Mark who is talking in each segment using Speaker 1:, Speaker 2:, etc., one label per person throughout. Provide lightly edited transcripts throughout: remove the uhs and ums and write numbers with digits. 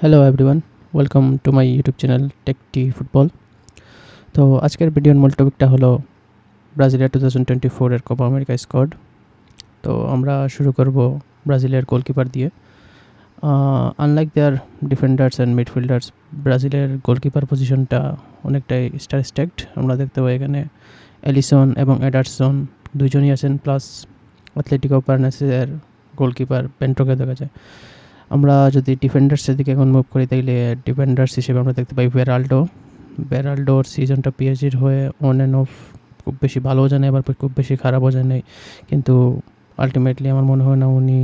Speaker 1: Hello everyone, welcome to my YouTube channel টেকটি football. তো আজকের ভিডিওর মূল টপিকটা হলো ব্রাজিলিয়ার 2024-এর কোপা আমেরিকা স্কোয়াড। তো আমরা শুরু করব ব্রাজিলের গোলকিপার দিয়ে। Unlike their defenders and midfielders, ব্রাজিলের গোলকিপার পজিশনটা অনেকটাই স্টার স্ট্যাকড। আমরা দেখতে পাই এখানে এলিসন এবং এডারসন দুইজনই আছেন, প্লাস অ্যাথলেটিকো পারনাসের গোলকিপার পেন্ট্রোকে দেখা যায়। আমরা যদি ডিফেন্ডার্সের দিকে এখন মুভ করি, তাইলে ডিফেন্ডার্স হিসেবে আমরা দেখতে পাই বেরাল্ডোর সিজনটা পিএসজির হয়ে অন অ্যান্ড অফ, খুব বেশি ভালোও জানে আবার খুব বেশি খারাপও জানে, কিন্তু আলটিমেটলি আমার মনে হয় না উনি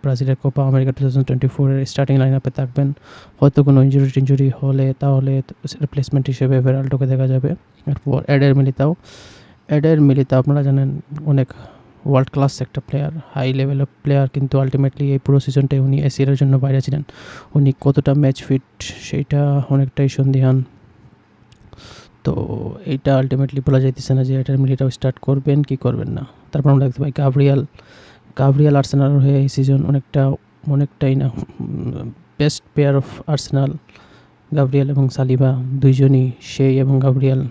Speaker 1: ব্রাজিলের কোপা আমেরিকা 2024-এর স্টার্টিং লাইন আপে থাকবেন। হয়তো কোনো ইঞ্জুরি হলে তাহলে রিপ্লেসমেন্ট হিসেবে বেরাল্ডোকে দেখা যাবে। এরপর এডের মিলিতাও আপনারা জানেন অনেক ওয়ার্ল্ড ক্লাস একটা প্লেয়ার, হাই লেভেলের প্লেয়ার, কিন্তু আলটিমেটলি এই পুরো সিজনটাই উনি এসিএলের জন্য বাইরে ছিলেন। উনি কতটা ম্যাচ ফিট সেইটা অনেকটাই সন্দিহান। তো এইটা আলটিমেটলি বলা যাইতেছে না যে এটার মিলিটাও স্টার্ট করবেন কি করবেন না। তারপর আমরা দেখতে পাই গাব্রিয়াল আর্সেনাল হয়ে এই সিজন অনেকটাই না best player of Arsenal. Gabriel এবং সালিবা দুইজনই এবং গাব্রিয়াল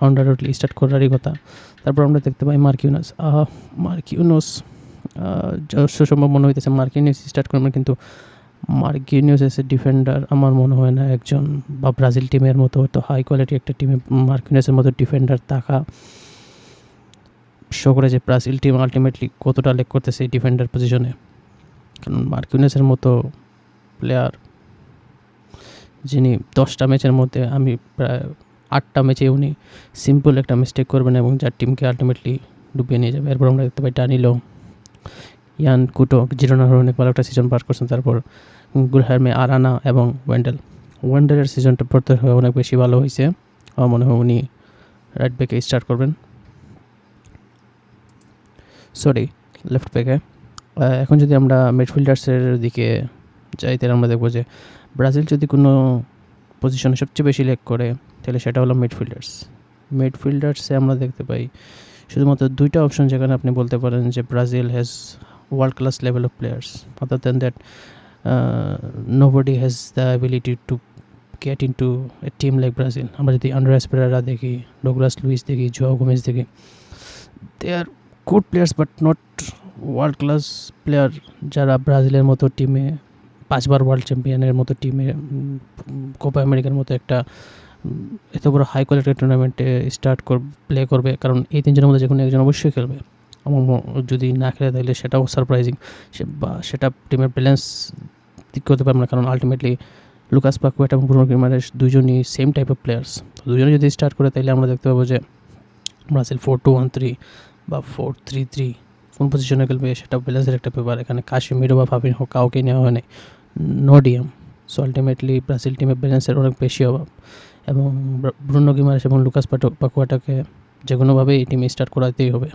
Speaker 1: আন্ডারউডলি স্টার্ট করারই কথা। তারপর আমরা দেখতে পাই মার্কিউনোস সম্ভব মনে হইতেছে মার্কিউনিউস স্টার্ট করবেন, কিন্তু মার্কিউনিউস এস এ ডিফেন্ডার আমার মনে হয় না একজন, বা ব্রাজিল টিমের মতো তো হাই কোয়ালিটি একটা টিমে মার্কিউনিউসের মতো ডিফেন্ডার থাকা শো করে যে ব্রাজিল টিম আলটিমেটলি কতটা লেক করতেছে এই ডিফেন্ডার পজিশনে। কারণ মার্কিউনিউসের মতো প্লেয়ার, যিনি 10টা ম্যাচের মধ্যে আমি প্রায় 8টা ম্যাচে উনি সিম্পল একটা মিস্টেক করবেন এবং যার টিমকে আলটিমেটলি ডুবিয়ে নিয়ে যাবে। এরপর আমরা দেখতে পাই ডানিলো, ইয়ান কুটো জিরোনার অনেক ভালো একটা সিজন পাস করছেন। তারপর গুলহার্মে আরানা এবং ওয়েন্ডেলের সিজনটা পড়তে হয়ে অনেক বেশি ভালো হয়েছে। আমার মনে হয় উনি রাইট ব্যাকে স্টার্ট করবেন, লেফট ব্যাকে। এখন যদি আমরা মিডফিল্ডার্সের দিকে যাই, তাহলে আমরা দেখবো যে ব্রাজিল যদি কোনো পজিশনে সবচেয়ে বেশি লেক করে, তাহলে সেটা হলো মিডফিল্ডার্সে আমরা দেখতে পাই শুধুমাত্র 2টা অপশন, যেখানে আপনি বলতে পারেন যে Brazil has world class level of players. Other than that, nobody has the ability to get into a team like Brazil. আমরা যদি আন্দ্রেস পেরেরা দেখি, ডগলাস লুইস দেখি, জোয়াও গোমেজ দেখি, they are good players but not world class player, যারা ব্রাজিলের মতো টিমে 5বার world চ্যাম্পিয়নের মতো টিমে কোপা আমেরিকার মতো একটা এত বড় হাই কোয়ালিটির টুর্নামেন্টে প্লে করবে। কারণ এই 3জনের মধ্যে যে কোনো একজন অবশ্যই খেলবে। আমার যদি না খেলে তাহলে সেটাও সারপ্রাইজিং, সেটা টিমের ব্যালেন্স ঠিক করতে পারবে না। কারণ আলটিমেটলি লুকাস পাকুয়েট এবং ব্রুনো গিমারেস দুজনই সেম টাইপ অফ প্লেয়ার্স। দুজনে যদি স্টার্ট করে, তাহলে আমরা দেখতে পাবো যে ব্রাজিল 4-2-1-3 বা 4-3-3 কোন পজিশনে খেলবে সেটা ব্যালেন্সের একটা ব্যাপার। এখানে কাশিমিরো বা ফাবিনহো কাউকে নেওয়া হয় নাই, no DM. So ultimately Brazil টিমের ব্যালেন্সের অনেক বেশি অভাব, এবং ব্রুনো গিমারেস এবং লুকাস পাকুয়েটাকে যে কোনোভাবেই এই টিমে স্টার্ট করাতেই হবে।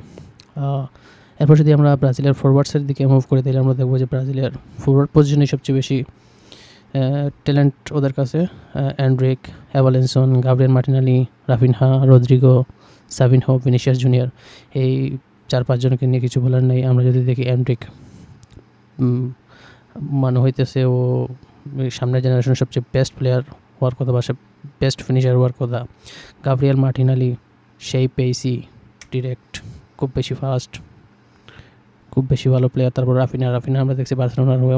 Speaker 1: এরপর যদি আমরা ব্রাজিলের ফরওয়ার্ডসের দিকে মুভ করি, তাহলে আমরা দেখবো যে ব্রাজিলের ফরওয়ার্ড পজিশনে সবচেয়ে বেশি ট্যালেন্ট ওদের কাছে। Endrick, Evanilson, Gabriel Martinelli, Raphinha, Rodrygo, Savinho, Vinicius junior, এই 4-5 জনকে নিয়ে কিছু বলার নেই। আমরা যদি দেখি অ্যান্ড্রিক, মনে হইতেছে ও সামনের জেনারেশনের সবচেয়ে বেস্ট প্লেয়ার হওয়ার কথা বা বেস্ট ফিনিশার হওয়ার কথা। গাব্রিয়েল মার্টিনেলি সেই পেসি, ডিরেক্ট, খুব বেশি ফাস্ট, খুব বেশি ভালো প্লেয়ার। তারপর রাফিনা আমরা দেখছি বার্সেলোনার হয়ে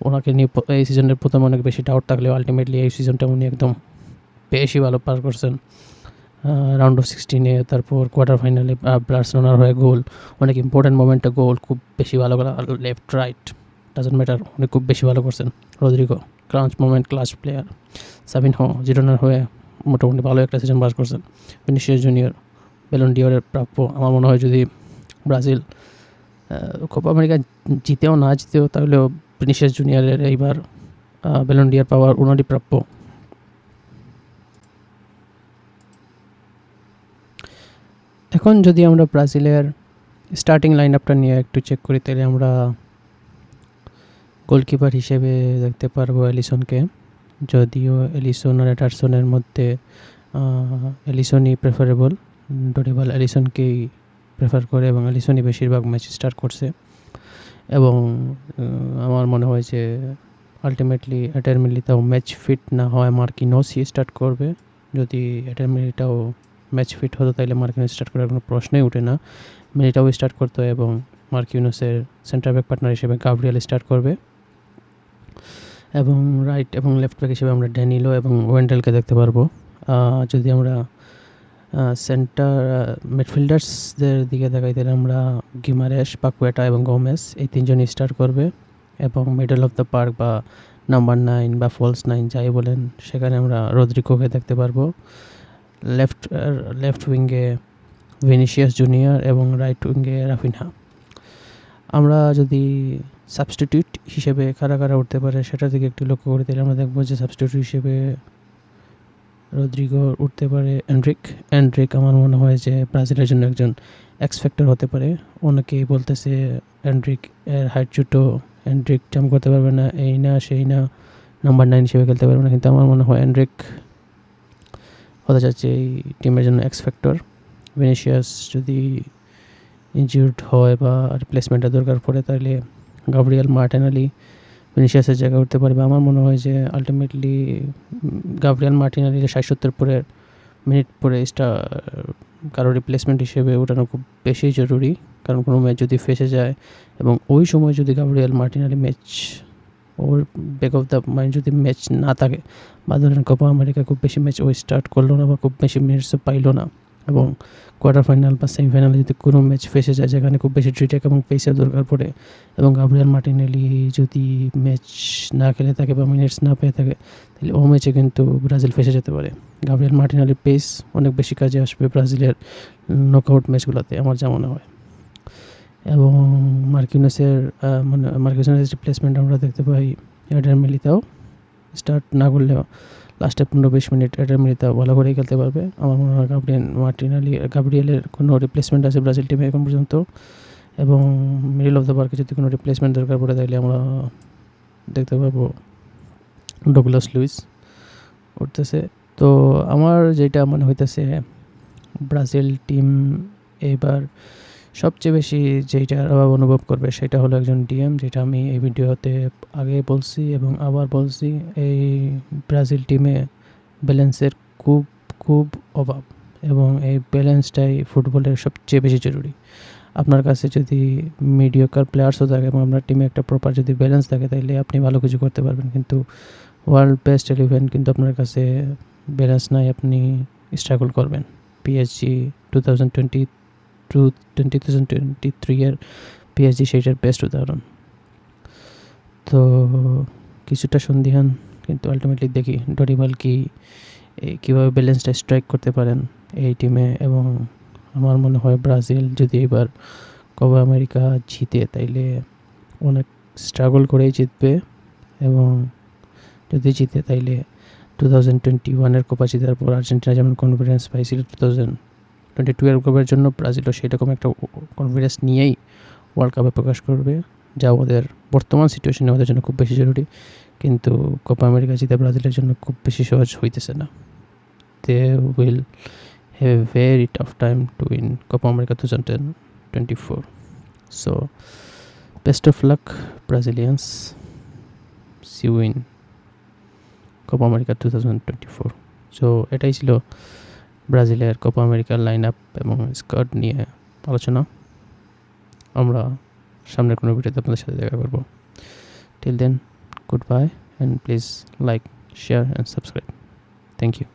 Speaker 1: ওনাকে নিয়ে এই সিজনের প্রথমে অনেক বেশি ডাউট থাকলেও আলটিমেটলি এই সিজনটা উনি একদম বেশি ভালো পার করছেন। রাউন্ড অফ 16-এ, তারপর কোয়ার্টার ফাইনালে বার্সেলোনার হয়ে গোল, অনেক ইম্পর্টেন্ট মোমেন্টে গোল, খুব বেশি ভালো করা, লেফট রাইট ডাজন্ট ম্যাটার, উনি খুব বেশি ভালো করছেন। Rodrigo clutch player. সাভিনহো জিরোনার হয়ে মোটামুটি ভালো একটা সিজন পাস করছেন। ভিনিসিয়াস জুনিয়র ব্যালন ডিওরের প্রাপ্য। আমার মনে হয় যদি ব্রাজিল কোপা আমেরিকা জিতেও না জিতেও, তাহলেও ভিনিসিয়াস জুনিয়রের এইবার ব্যালন ডিওর পাওয়ার ওনারই প্রাপ্য। এখন যদি আমরা ব্রাজিলের স্টার্টিং লাইন আপটা নিয়ে একটু চেক করি, তাহলে আমরা গোলকিপার হিসেবে দেখতে পারবো এলিসনকে। যদিও এলিসন আর এডারসনের মধ্যে এলিসনই প্রেফারেবল, ডরিবাল এলিসনকেই প্রেফার করে এবং এলিসনই বেশিরভাগ ম্যাচ স্টার্ট করছে। এবং আমার মনে হয় যে আলটিমেটলি এটার মিলিতাও ম্যাচ ফিট না হয় মার্কিনোসই স্টার্ট করবে। যদি এটার মিলিটাও ম্যাচ ফিট হতো তাহলে মার্কিনোস স্টার্ট করার কোনো প্রশ্নই ওঠে না। মিলিটাও স্টার্ট করতে হয় এবং মার্কিনোসের সেন্টার ব্যাক পার্টনার হিসেবে গাব্রিয়েল স্টার্ট করবে, এবং রাইট এবং লেফট ব্যাক হিসেবে আমরা ড্যানিলো এবং ওয়েন্ডেলকে দেখতে পারবো। যদি আমরা সেন্টার মিডফিল্ডার্সদের দিকে দেখাই তাহলে আমরা গিমারেশ, পাকুয়েটা এবং গোমেস এই তিনজনই স্টার্ট করবে, এবং মিডল অফ দ্য পার্ক বা নাম্বার 9 বা ফলস 9 যাই বলেন সেখানে আমরা রদ্রিগোকে দেখতে পারবো। লেফট উইঙ্গে ভিনিসিয়াস জুনিয়র এবং রাইট উইঙ্গে রাফিনহা। আমরা যদি সাবস্টিটিউট হিসেবে কারা উঠতে পারে সেটার দিকে একটু লক্ষ্য করে তাহলে আমরা দেখবো যে সাবস্টিটিউট হিসেবে রদ্রিগো উঠতে পারে। অ্যান্ড্রিক আমার মনে হয় যে ব্রাজিলের জন্য একজন এক্সফ্যাক্টর হতে পারে। অনেকেই বলতেছে অ্যান্ড্রিক এর হাইট ছোটো, অ্যান্ড্রিক জাম্প করতে পারবে না, এই না সেই না, নাম্বার 9 হিসেবে খেলতে পারবে না, কিন্তু আমার মনে হয় অ্যান্ড্রিক হতে যাচ্ছে এই টিমের জন্য এক্সফ্যাক্টর। ভিনিসিয়াস যদি ইনজিউর্ড হয় বা রিপ্লেসমেন্টের দরকার পড়ে তাহলে গাব্রিয়েল মার্টিনেলি ভিনিসিয়াসের জায়গায় উঠতে পারবে। আমার মনে হয় যে আলটিমেটলি গাব্রিয়েল মার্টিনেলির 60-70 পরে মিনিট পরে কারো রিপ্লেসমেন্ট হিসেবে ওঠানো খুব বেশি জরুরি, কারণ কোনো ম্যাচ যদি ফেসে যায় এবং ওই সময় যদি Gabriel Martinelli match or back of the mind যদি ম্যাচ না থাকে, বা ধরেন কোপা আমেরিকা খুব বেশি ম্যাচ ও স্টার্ট করলো না বা খুব বেশি মিনিটসও পাইলো না, এবং কোয়ার্টার ফাইনাল বা সেমিফাইনালে যদি কোনো ম্যাচ ফেসে যায় যেখানে খুব বেশি ট্রিটেক এবং পেসের দরকার পড়ে, এবং গাব্রিয়েল মার্টিনেলি যদি ম্যাচ না খেলে থাকে বা মিনিটস না পেয়ে থাকে, তাহলে ও ম্যাচে কিন্তু ব্রাজিল ফেসে যেতে পারে। গাব্রিয়েল মার্টিনেলির পেস অনেক বেশি কাজে আসবে ব্রাজিলের নকআউট ম্যাচগুলোতে আমার যা মনে হয়। এবং মার্কিনোসের রিপ্লেসমেন্ট আমরা দেখতে পাই এডার মিলিতাও স্টার্ট না করলেও লাস্টে 15-20 মিনিট এডার মিলিতাও ভালো করেই খেলতে পারবে। আমার মনে হয় গাব্রিয়েলের কোনো রিপ্লেসমেন্ট আছে ব্রাজিল টিমে এখন পর্যন্ত, এবং মিডল অফ দ্য পার্কে যদি কোনো রিপ্লেসমেন্ট দরকার পড়ে তাহলে আমরা দেখতে পাবো ডগলাস লুইস উঠতেছে। তো আমার যেটা মনে হইতেছে ব্রাজিল টিম এবার সবচেয়ে বেশি যেটার অভাব অনুভব করবে সেটা হলো একজন ডিএম, যেটা আমি এই ভিডিওতে আগে বলছি এবং আবার বলছি। এই ব্রাজিল টিমে ব্যালেন্সের খুব খুব অভাব, এবং এই ব্যালেন্সটাই ফুটবলের সবচেয়ে বেশি জরুরি। আপনার কাছে যদি মিডিওকার প্লেয়ার্সও থাকে এবং আপনার টিমে একটা প্রপার যদি ব্যালেন্স থাকে তাহলে আপনি ভালো কিছু করতে পারবেন, কিন্তু ওয়ার্ল্ড বেস্ট 11 কিন্তু আপনার কাছে ব্যালেন্স নাই, আপনি স্ট্রাগল করবেন। পিএসজি 2023 পিএসজি সেইটার বেস্ট উদাহরণ। তো কিছুটা সন্দিহান, কিন্তু আলটিমেটলি দেখি ডরিবাল কীভাবে ব্যালেন্সটা স্ট্রাইক করতে পারেন এই টিমে। এবং আমার মনে হয় ব্রাজিল যদি এবার কোপা আমেরিকা জিতে তাইলে অনেক স্ট্রাগল করেই জিতবে, এবং যদি জিতে তাইলে 2021 কোপা জেতার পর আর্জেন্টিনা যেমন কনফিডেন্স পাইছিল 2022 কোপার জন্য, ব্রাজিলও সেরকম একটা কনফিডেন্স নিয়েই ওয়ার্ল্ড কাপে প্রকাশ করবে, যা ওদের বর্তমান সিচুয়েশনে ওদের জন্য খুব বেশি জরুরি। কিন্তু কোপা আমেরিকা জিতে ব্রাজিলের জন্য খুব বেশি সহজ হইতেছে না। They will have a very tough time to win Copa America 2024. So best of luck Brazilians, see win Copa America 2024. So এটাই ছিল ব্রাজিলের কোপা আমেরিকার লাইন আপ এবং স্কোয়াড নিয়ে আলোচনা। আমরা সামনের কোনো ভিডিওতে আপনাদের সাথে দেখা করব। Till then, goodbye, and please like, share and subscribe. Thank you.